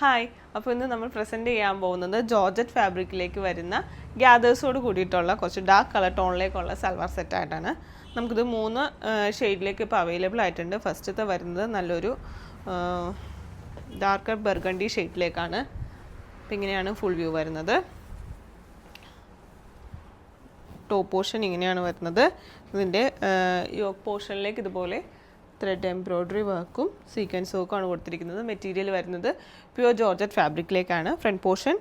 Hi, അപ്പോൾ ഇന്ന് നമ്മൾ പ്രസൻറ്റ് ചെയ്യാൻ പോകുന്നത് ജോർജറ്റ് ഫാബ്രിക്കിലേക്ക് വരുന്ന ഗ്യാദേഴ്സോട് കൂടിയിട്ടുള്ള കുറച്ച് ഡാർക്ക് കളർ ടോണിലേക്കുള്ള സൽവാർ സെറ്റായിട്ടാണ്. നമുക്കിത് 3 ഷെയ്ഡിലേക്ക് ഇപ്പോൾ അവൈലബിൾ ആയിട്ടുണ്ട്. ഫസ്റ്റത്തെ വരുന്നത് നല്ലൊരു ഡാർക്കർ ബർഗണ്ടി ഷെയ്ഡിലേക്കാണ്. അപ്പോൾ ഇങ്ങനെയാണ് ഫുൾ വ്യൂ വരുന്നത്. ടോപ്പ് പോർഷൻ ഇങ്ങനെയാണ് വരുന്നത്. ഇതിൻ്റെ യോക്ക് പോർഷനിലേക്ക് ഇതുപോലെ ത്രെഡ് എംബ്രോയ്ഡറി വർക്കും സീക്വൻസ് വർക്കുമാണ് കൊടുത്തിരിക്കുന്നത്. മെറ്റീരിയൽ വരുന്നത് പ്യുവർ ജോർജറ്റ് ഫാബ്രിക്കിലേക്കാണ്. ഫ്രണ്ട് പോർഷൻ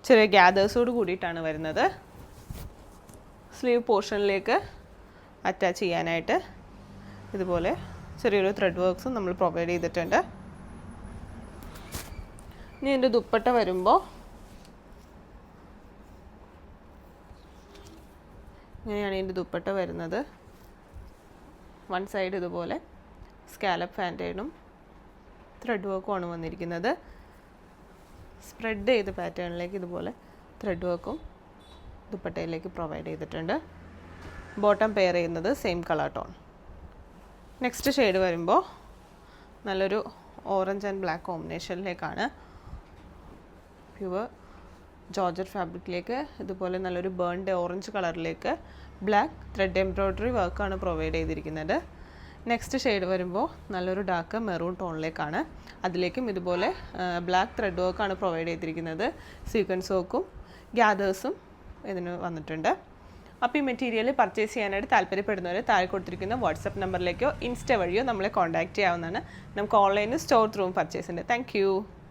ചെറിയ ഗ്യാദേഴ്സോട് കൂടിയിട്ടാണ് വരുന്നത്. സ്ലീവ് പോർഷനിലേക്ക് അറ്റാച്ച് ചെയ്യാനായിട്ട് ഇതുപോലെ ചെറിയൊരു ത്രെഡ് വർക്ക്സും നമ്മൾ പ്രൊവൈഡ് ചെയ്തിട്ടുണ്ട്. ഇനി ഇതിൻ്റെ ദുപ്പട്ട വരുമ്പോൾ ഇങ്ങനെയാണ് ഇതിൻ്റെ ദുപ്പട്ട വരുന്നത്. വൺ സൈഡ് ഇതുപോലെ സ്കാലപ്പ് പാറ്റേണും ത്രെഡ് വർക്കുമാണ് വന്നിരിക്കുന്നത്. സ്പ്രെഡ് ചെയ്ത പാറ്റേണിലേക്ക് ഇതുപോലെ ത്രെഡ് വർക്കും ദുപ്പട്ടയിലേക്ക് പ്രൊവൈഡ് ചെയ്തിട്ടുണ്ട്. ബോട്ടം പെയർ ചെയ്യുന്നത് same colour tone. Next shade വരുമ്പോൾ നല്ലൊരു ഓറഞ്ച് ആൻഡ് ബ്ലാക്ക് കോമ്പിനേഷനിലേക്കാണ്. പ്യുവർ ജോർജറ്റ് ഫാബ്രിക്കിലേക്ക് ഇതുപോലെ നല്ലൊരു ബേൺഡ് ഓറഞ്ച് കളറിലേക്ക് ബ്ലാക്ക് ത്രെഡ് എംബ്രോയ്ഡറി വർക്കാണ് പ്രൊവൈഡ് ചെയ്തിരിക്കുന്നത്. നെക്സ്റ്റ് ഷെയ്ഡ് വരുമ്പോൾ നല്ലൊരു ഡാർക്ക് മെറൂൺ ടോണിലേക്കാണ്. അതിലേക്കും ഇതുപോലെ ബ്ലാക്ക് ത്രെഡ് വർക്കാണ് പ്രൊവൈഡ് ചെയ്തിരിക്കുന്നത്. സീക്വൻസ് വർക്കും ഗ്യാദേഴ്സും ഇതിന് വന്നിട്ടുണ്ട്. അപ്പോൾ ഈ മെറ്റീരിയൽ പർച്ചേസ് ചെയ്യാനായിട്ട് താല്പര്യപ്പെടുന്നവർ താഴെ കൊടുത്തിരിക്കുന്ന വാട്സപ്പ് നമ്പറിലേക്കോ ഇൻസ്റ്റ വഴിയോ നമ്മളെ കോൺടാക്റ്റ് ചെയ്യാവുന്നതാണ്. നമുക്ക് ഓൺലൈനിൽ സ്റ്റോർ ത്രൂവും പർച്ചേസ് ഉണ്ട്. താങ്ക്